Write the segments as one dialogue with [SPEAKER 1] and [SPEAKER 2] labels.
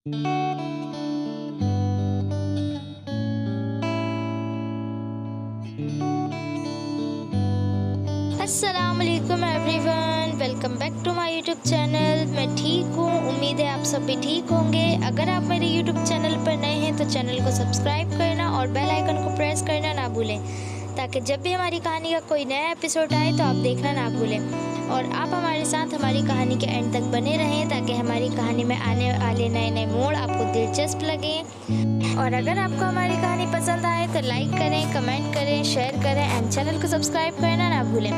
[SPEAKER 1] अस्सलाम वालेकुम everyone, welcome back to my YouTube channel. मैं ठीक हूँ, उम्मीद है आप सब भी ठीक होंगे। अगर आप मेरे यूट्यूब चैनल पर नए हैं तो चैनल को सब्सक्राइब करना और बेल आइकन को प्रेस करना ना भूलें, ताकि जब भी हमारी कहानी का कोई नया एपिसोड आए तो आप देखना ना भूलें। और आप हमारे साथ हमारी कहानी के एंड तक बने रहें, ताकि हमारी कहानी में आने वाले नए नए मोड़ आपको दिलचस्प लगें। और अगर आपको हमारी कहानी पसंद आए तो लाइक करें, कमेंट करें, शेयर करें एंड चैनल को सब्सक्राइब करना ना भूलें।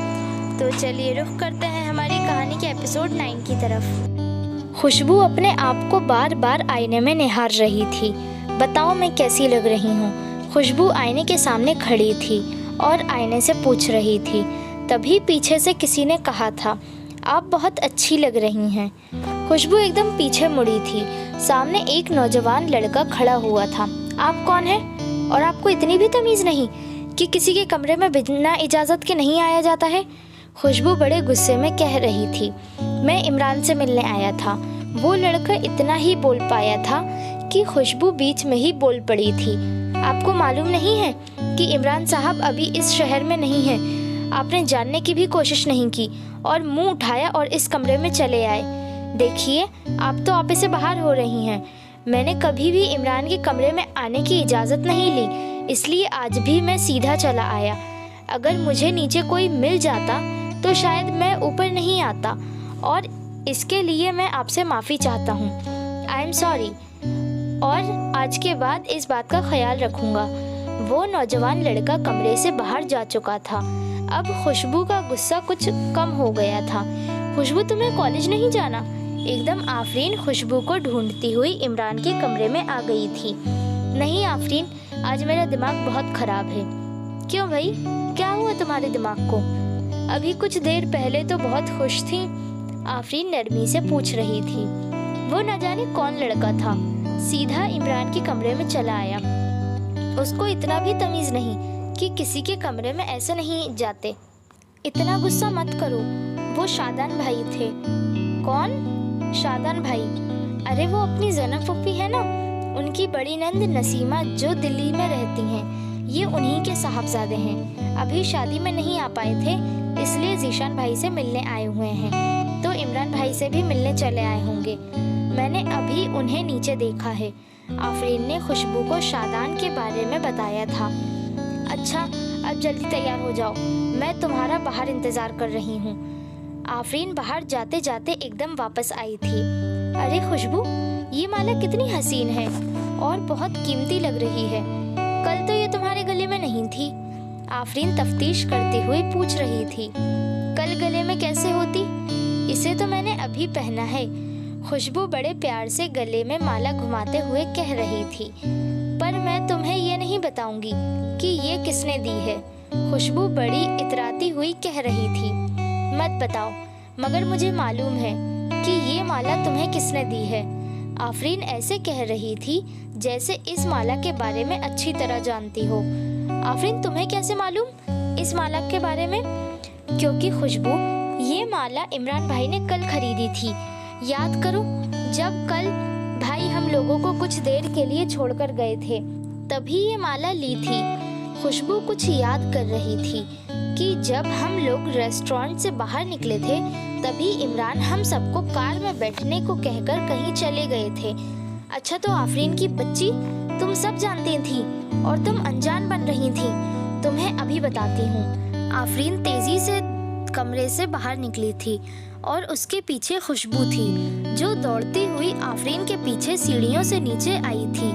[SPEAKER 1] तो चलिए रुख करते हैं हमारी कहानी के एपिसोड 9 की तरफ। खुशबू अपने आप को बार बार आईने में निहार रही थी। बताओ मैं कैसी लग रही हूँ? खुशबू आईने के सामने खड़ी थी और आईने से पूछ रही थी। तभी पीछे से किसी ने कहा था, आप बहुत अच्छी लग रही हैं। खुशबू एकदम पीछे मुड़ी थी। सामने एक नौजवान लड़का खड़ा हुआ था। आप कौन हैं? और आपको इतनी भी तमीज़ नहीं कि किसी के कमरे में बिना इजाज़त के नहीं आया जाता है? खुशबू बड़े गुस्से में कह रही थी। मैं इमरान से मिलने आया था। वो लड़का इतना ही बोल पाया था कि खुशबू बीच में ही बोल पड़ी थी। आपको मालूम नहीं है कि इमरान साहब अभी इस शहर में नहीं है? आपने जानने की भी कोशिश नहीं की और मुंह उठाया और इस कमरे में चले आए। देखिए, आप तो आपे से बाहर हो रही हैं। मैंने कभी भी इमरान के कमरे में आने की इजाज़त नहीं ली, इसलिए आज भी मैं सीधा चला आया। अगर मुझे नीचे कोई मिल जाता तो शायद मैं ऊपर नहीं आता, और इसके लिए मैं आपसे माफ़ी चाहता हूँ। आई एम सॉरी, और आज के बाद इस बात का ख्याल रखूँगा। वो नौजवान लड़का कमरे से बाहर जा चुका था। अब खुशबू का गुस्सा कुछ कम हो गया था। खुशबू, तुम्हें कॉलेज नहीं जाना? एकदम आफरीन खुशबू को ढूंढती हुई इमरान के कमरे में आ गई थी। नहीं आफरीन, आज मेरा दिमाग बहुत ख़राब है। क्यों भाई, क्या हुआ तुम्हारे दिमाग को? अभी कुछ देर पहले तो बहुत खुश थी, आफरीन नरमी से पूछ रही थी। वो न जाने कौन लड़का था, सीधा इमरान के कमरे में चला आया। उसको इतना भी तमीज़ नहीं कि किसी के कमरे में ऐसे नहीं जाते। इतना गुस्सा मत करो, वो शादान भाई थे। कौन शादान भाई? अरे वो अपनी ज़ैनब फूफी है ना, उनकी बड़ी नंद नसीमा जो दिल्ली में रहती हैं। ये उन्हीं के साहबजादे हैं। अभी शादी में नहीं आ पाए थे, इसलिए जीशान भाई से मिलने आए हुए हैं। तो इमरान भाई से भी मिलने चले आए होंगे। मैंने अभी उन्हें नीचे देखा है। आफरीन ने खुशबू को शादान के बारे में बताया था। अच्छा, अब जल्दी तैयार हो जाओ, मैं तुम्हारा बाहर इंतज़ार कर रही हूँ। आफरीन बाहर जाते जाते एकदम वापस आई थी। अरे खुशबू, ये माला कितनी हसीन है और बहुत कीमती लग रही है। कल तो ये तुम्हारे गले में नहीं थी। आफरीन तफ्तीश करती हुई पूछ रही थी। कल गले में कैसे होती? इसे तो मैंने अभी पहना है। खुशबू बड़े प्यार से गले में माला घुमाते हुए कह रही थी। पर मैं तुम्हें ये नहीं बताऊंगी कि ये किसने दी है। खुशबू बड़ी इतराती हुई कह रही थी। मत बताओ, मगर मुझे मालूम है कि ये माला तुम्हें किसने दी है। आफरीन ऐसे कह रही थी जैसे इस माला के बारे में अच्छी तरह जानती हो। आफरीन, तुम्हें कैसे मालूम इस माला के बारे में? क्योंकि खुशबू, ये माला इमरान भाई ने कल खरीदी थी। याद करो, जब कल भाई हम लोगों को कुछ देर के लिए छोड़कर गए थे, तभी ये माला ली थी। खुशबू कुछ याद कर रही थी कि जब हम लोग रेस्टोरेंट से बाहर निकले थे, तभी इमरान हम सबको कार में बैठने को कहकर कहीं चले गए थे। अच्छा, तो आफरीन की बच्ची, तुम सब जानती थी और तुम अनजान बन रही थी। तुम्हें अभी बताती हूँ। आफरीन तेजी से कमरे से बाहर निकली थी और उसके पीछे खुशबू थी, जो दौड़ती हुई आफरीन के पीछे सीढ़ियों से नीचे आई थी।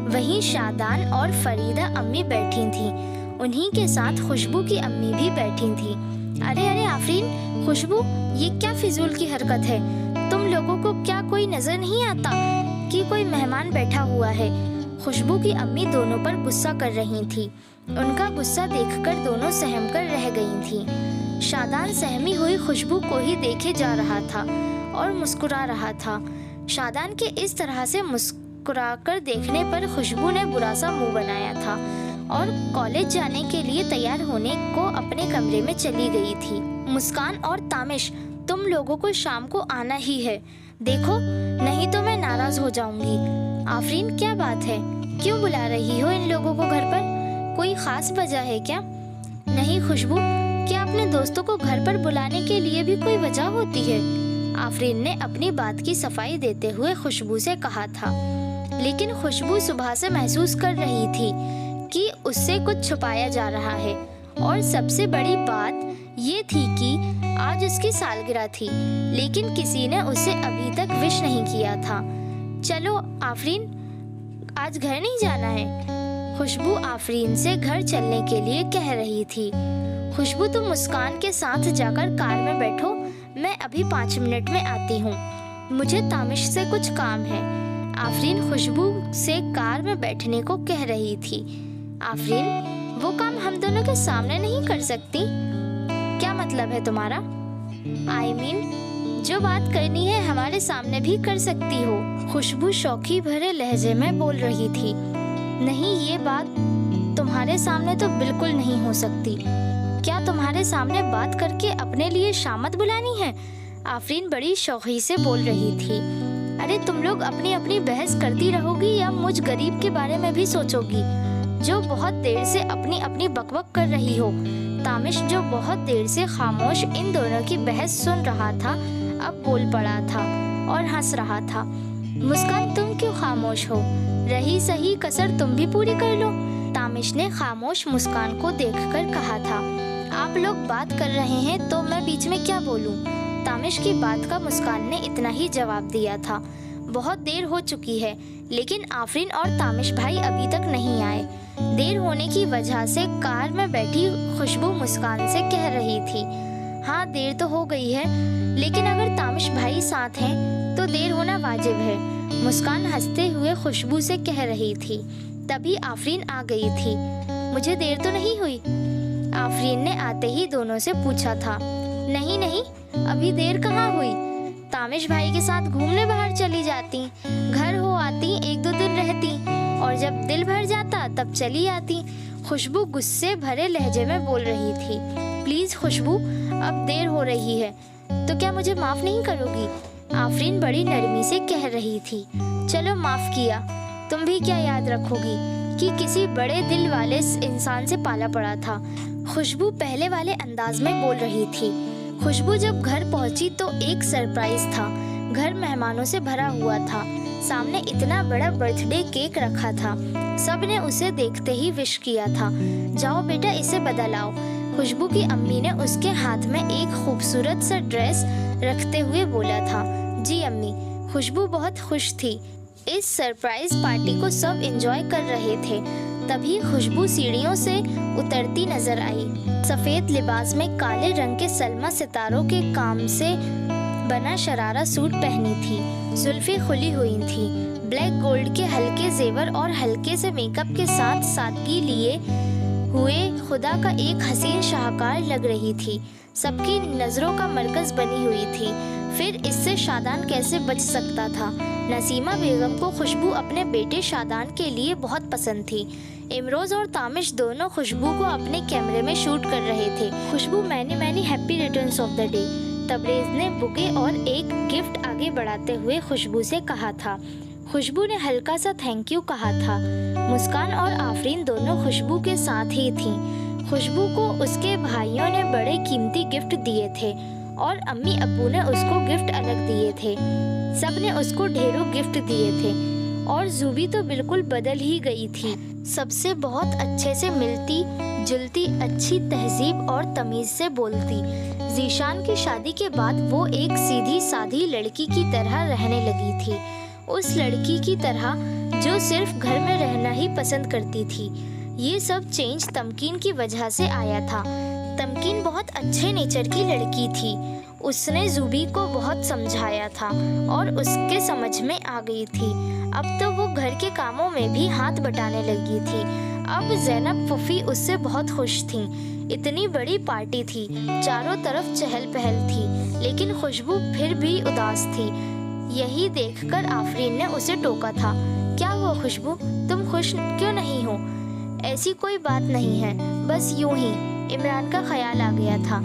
[SPEAKER 1] वहीं शादान और फरीदा अम्मी बैठी थीं। उन्हीं के साथ खुशबू की अम्मी भी बैठी थी। अरे अरे आफरीन, खुशबू, ये क्या फिजूल की हरकत है? तुम लोगों को क्या कोई नजर नहीं आता कि कोई मेहमान बैठा हुआ है? खुशबू की अम्मी दोनों पर गुस्सा कर रही थी। उनका गुस्सा देखकर दोनों सहम कर रह गई थी। शादान सहमी हुई खुशबू को ही देखे जा रहा था और मुस्कुरा रहा था। शादान के इस तरह से मुस्कुराकर देखने पर खुशबू ने बुरा सा मुंह बनाया था और कॉलेज जाने के लिए तैयार होने को अपने कमरे में चली गई थी। मुस्कान और तामिश, तुम लोगों को शाम को आना ही है। देखो, नहीं तो मैं नाराज हो जाऊंगी। आफरीन, क्या बात है? क्यों बुला रही हो इन लोगों को घर पर? कोई खास वजह है क्या? नहीं खुशबू, क्या अपने दोस्तों को घर पर बुलाने के लिए भी कोई वजह होती है? आफरीन ने अपनी बात की सफाई देते हुए खुशबू से कहा था। लेकिन खुशबू सुबह से महसूस कर रही थी कि उससे कुछ छुपाया जा रहा है, और सबसे बड़ी बात ये थी कि आज उसकी सालगिरह थी, लेकिन किसी ने उसे अभी तक विश नहीं किया था। चलो आफरीन, आज घर नहीं जाना है? खुशबू आफरीन से घर चलने के लिए कह रही थी। खुशबू, तुम मुस्कान के साथ जाकर कार में बैठो, मैं अभी 5 मिनट में आती हूँ, मुझे तामिश से कुछ काम है। आफरीन खुशबू से कार में बैठने को कह रही थी। आफरीन, वो काम हम दोनों के सामने नहीं कर सकती? क्या मतलब है तुम्हारा? I mean, जो बात करनी है हमारे सामने भी कर सकती हो। खुशबू शौकी भरे लहजे में बोल रही थी। नहीं, ये बात तुम्हारे सामने तो बिल्कुल नहीं हो सकती। क्या तुम्हारे सामने बात करके अपने लिए शामत बुलानी है? आफरीन बड़ी शौकी से बोल रही थी। अरे तुम लोग अपनी अपनी बहस करती रहोगी या मुझ गरीब के बारे में भी सोचोगी जो बहुत देर से अपनी अपनी बकबक कर रही हो? तामिश, जो बहुत देर से खामोश इन दोनों की बहस सुन रहा था, अब बोल पड़ा था और हंस रहा था। मुस्कान, तुम क्यों खामोश हो? रही सही कसर तुम भी पूरी कर लो। तामिश ने खामोश मुस्कान को देखकर कहा था। आप लोग बात कर रहे हैं तो मैं बीच में क्या बोलूं? तामिश की बात का मुस्कान ने इतना ही जवाब दिया था। बहुत देर हो चुकी है, लेकिन आफरीन और तामिश भाई अभी तक नहीं आए। देर होने की वजह से कार में बैठी खुशबू मुस्कान से कह रही थी। हाँ, देर तो हो गई है, लेकिन अगर तामिश भाई साथ हैं तो देर होना वाजिब है। मुस्कान हंसते हुए खुशबू से कह रही थी। तभी आफरीन आ गई थी। मुझे देर तो नहीं हुई? आफरीन ने आते ही दोनों से पूछा था। नहीं नहीं, अभी देर कहाँ हुई? तामिश भाई के साथ घूमने बाहर चली जाती, घर हो आती, 1-2 दिन रहती, और जब दिल भर जाता तब चली आती। खुशबू गुस्से भरे लहजे में बोल रही थी। प्लीज खुशबू, अब देर हो रही है तो क्या मुझे माफ नहीं करोगी? आफरीन बड़ी नरमी से कह रही थी। चलो माफ किया, तुम भी क्या याद रखोगी कि किसी बड़े दिल वाले इंसान से पाला पड़ा था। खुशबू पहले वाले अंदाज में बोल रही थी। खुशबू जब घर पहुंची तो एक सरप्राइज था। घर मेहमानों से भरा हुआ था। सामने इतना बड़ा बर्थडे केक रखा था। सब ने उसे देखते ही विश किया था। जाओ बेटा, इसे बदल आओ। खुशबू की अम्मी ने उसके हाथ में एक खूबसूरत सा ड्रेस रखते हुए बोला था। जी अम्मी। खुशबू बहुत खुश थी। इस सरप्राइज पार्टी को सब एंजॉय कर रहे थे। तभी खुशबू सीढ़ियों से उतरती नजर आई। सफेद लिबास में काले रंग के सलमा सितारों के काम से बना शरारा सूट पहनी थी। जुल्फें खुली हुई थी। ब्लैक गोल्ड के हल्के जेवर और हल्के से मेकअप के साथ सादगी लिए हुए खुदा का एक हसीन शाहकार लग रही थी। सबकी नजरों का मरकज बनी हुई थी। फिर इससे शादान कैसे बच सकता था? नसीमा बेगम को खुशबू अपने बेटे शादान के लिए बहुत पसंद थी। इमरोज और तामिश दोनों खुशबू को अपने कैमरे में शूट कर रहे थे। Khushbu, many happy returns of the day. Tabrez ने बुके और एक गिफ्ट आगे बढ़ाते हुए खुशबू से कहा था। खुशबू ने हल्का सा थैंक यू कहा था। मुस्कान और आफरीन दोनों खुशबू के साथ ही थीं। खुशबू को उसके भाइयों ने बड़े कीमती गिफ्ट दिए थे और अम्मी अब्बू ने उसको गिफ्ट अलग दिए थे। सब ने उसको ढेरों गिफ्ट दिए थे और जूबी तो बिल्कुल बदल ही गई थी। सबसे बहुत अच्छे से मिलती जुलती, अच्छी तहजीब और तमीज से बोलती। जीशान की शादी के बाद वो एक सीधी साधी लड़की की तरह रहने लगी थी। उस लड़की की तरह जो सिर्फ घर में रहना ही पसंद करती थी। ये सब चेंज तमकीन की वजह से आया था। तमकीन बहुत अच्छे नेचर की लड़की थी। उसने जूबी को बहुत समझाया था और उसके समझ में आ गई थी। अब तो वो घर के कामों में भी हाथ बटाने लगी थी। अब ज़ैनब फूफी उससे बहुत खुश थी। इतनी बड़ी पार्टी थी, चारों तरफ चहल पहल थी, लेकिन खुशबू फिर भी उदास थी। यही देखकर आफरीन ने उसे टोका था। क्या हुआ खुशबू, तुम खुश क्यों नहीं हो? ऐसी कोई बात नहीं है, बस यूं ही इमरान का ख्याल आ गया था।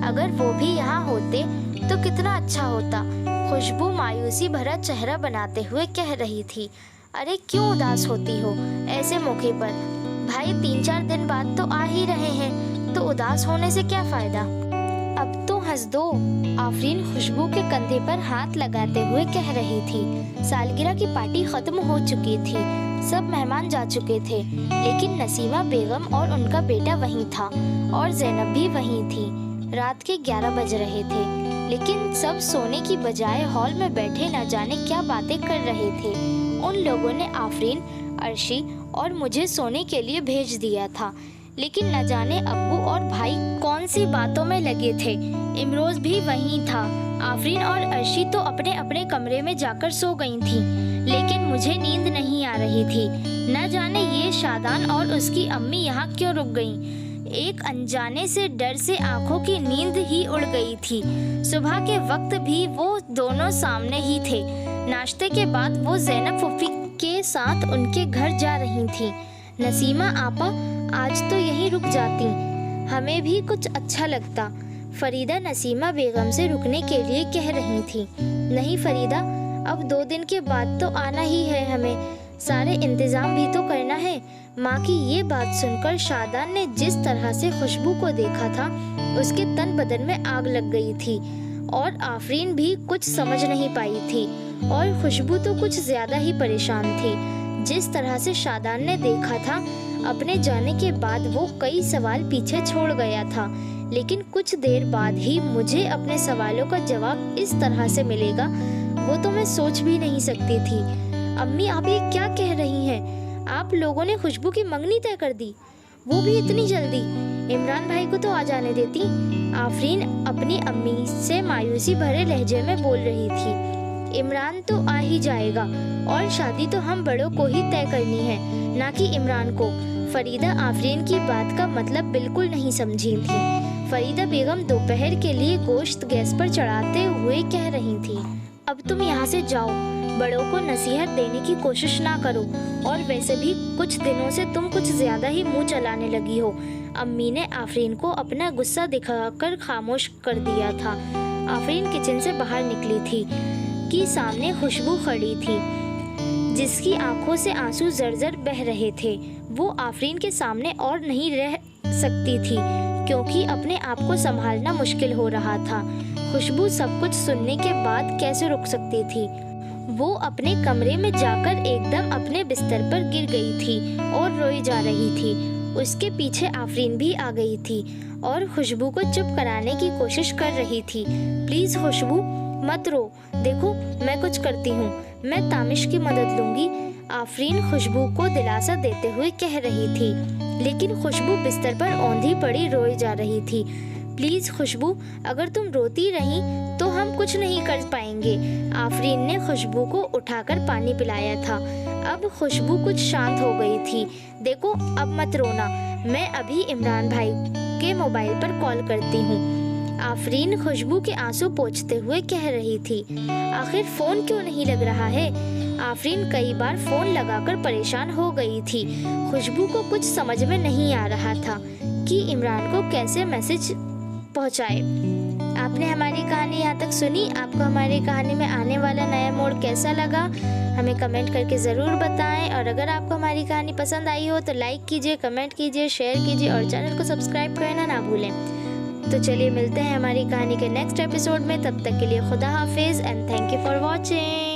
[SPEAKER 1] अगर वो भी यहाँ होते तो कितना अच्छा होता। खुशबू मायूसी भरा चेहरा बनाते हुए कह रही थी, अरे क्यों उदास होती हो ऐसे मौके पर? भाई 3-4 दिन बाद तो आ ही रहे हैं, तो उदास होने से क्या फायदा? अब तो हंस दो। आफरीन खुशबू के कंधे पर हाथ लगाते हुए कह रही थी। सालगिरह की पार्टी खत्म हो चुकी थी, सब मेहमान जा चुके थे, लेकिन नसीमा बेगम और उनका बेटा वहीं था और ज़ैनब भी वहीं थी। रात के 11 बज रहे थे, लेकिन सब सोने की बजाय हॉल में बैठे न जाने क्या बातें कर रहे थे। उन लोगों ने आफरीन, अर्शी और मुझे सोने के लिए भेज दिया था, लेकिन न जाने अब्बू और भाई कौन सी बातों में लगे थे। इमरोज भी वहीं था। आफरीन और अर्शी तो अपने अपने कमरे में जाकर सो गई थीं, लेकिन मुझे नींद नहीं आ रही थी। न जाने ये शादान और उसकी अम्मी यहाँ क्यों रुक गईं। एक अनजाने से डर से आंखों की नींद ही उड़ गई थी। सुबह के वक्त भी वो दोनों सामने ही थे। नाश्ते के बाद वो ज़ैनब फूफी के साथ उनके घर जा रही थी। नसीमा आपा, आज तो यहीं रुक जाती, हमें भी कुछ अच्छा लगता। फरीदा नसीमा बेगम से रुकने के लिए कह रही थी। नहीं फरीदा, अब 2 दिन के बाद तो आना ही है हमें, सारे इंतजाम भी तो करना है। माँ की ये बात सुनकर शादान ने जिस तरह से खुशबू को देखा था, उसके तन बदन में आग लग गई थी और आफरीन भी कुछ समझ नहीं पाई थी और खुशबू तो कुछ ज्यादा ही परेशान थी। जिस तरह से शादान ने देखा था, अपने जाने के बाद वो कई सवाल पीछे छोड़ गया था, लेकिन कुछ देर बाद ही मुझे अपने सवालों का जवाब इस तरह से मिलेगा, वो तो मैं सोच भी नहीं सकती थी। अम्मी, आप ये क्या कह रही हैं? आप लोगों ने खुशबू की मंगनी तय कर दी, वो भी इतनी जल्दी? इमरान भाई को तो आ जाने देती। आफरीन अपनी अम्मी से मायूसी भरे लहजे में बोल रही थी। इमरान तो आ ही जाएगा और शादी तो हम बड़ों को ही तय करनी है, ना कि इमरान को। फरीदा आफरीन की बात का मतलब बिल्कुल नहीं समझी थी। फरीदा बेगम दोपहर के लिए गोश्त गैस पर चढ़ाते हुए कह रही थी, अब तुम यहाँ से जाओ, बड़ों को नसीहत देने की कोशिश ना करो, और वैसे भी कुछ दिनों से तुम कुछ ज्यादा ही मुंह चलाने लगी हो। अम्मी ने आफरीन को अपना गुस्सा दिखाकर खामोश कर दिया था। आफरीन किचन से बाहर निकली थी कि सामने खुशबू खड़ी थी, जिसकी आंखों से आंसू जर्जर बह रहे थे। वो आफरीन के सामने और नहीं रह सकती थी, क्योंकि अपने आप को संभालना मुश्किल हो रहा था। खुशबू सब कुछ सुनने के बाद कैसे रुक सकती थी? वो अपने कमरे में जाकर एकदम अपने बिस्तर पर गिर गई थी और रोई जा रही थी। उसके पीछे आफरीन भी आ गई थी और खुशबू को चुप कराने की कोशिश कर रही थी। प्लीज खुशबू, मत रो, देखो मैं कुछ करती हूँ, मैं तामिश की मदद लूंगी। आफरीन खुशबू को दिलासा देते हुए कह रही थी, लेकिन खुशबू बिस्तर पर औंधी पड़ी रोई जा रही थी। प्लीज खुशबू, अगर तुम रोती रही तो हम कुछ नहीं कर पाएंगे। आफरीन ने खुशबू को उठाकर पानी पिलाया था। अब खुशबू कुछ शांत हो गई थी। देखो अब मत रोना, मैं अभी इमरान भाई के मोबाइल पर कॉल करती हूँ। आफरीन खुशबू के आंसू पोंछते हुए कह रही थी। आखिर फोन क्यों नहीं लग रहा है? आफरीन कई बार फोन लगाकर परेशान हो गई थी। खुशबू को कुछ समझ में नहीं आ रहा था कि इमरान को कैसे मैसेज पहुंचाए। आपने हमारी कहानी यहाँ तक सुनी। आपको हमारी कहानी में आने वाला नया मोड़ कैसा लगा, हमें कमेंट करके ज़रूर बताएं। और अगर आपको हमारी कहानी पसंद आई हो तो लाइक कीजिए, कमेंट कीजिए, शेयर कीजिए और चैनल को सब्सक्राइब करना ना भूलें। तो चलिए मिलते हैं हमारी कहानी के नेक्स्ट एपिसोड में। तब तक के लिए खुदा हाफिज़ and thank you for watching.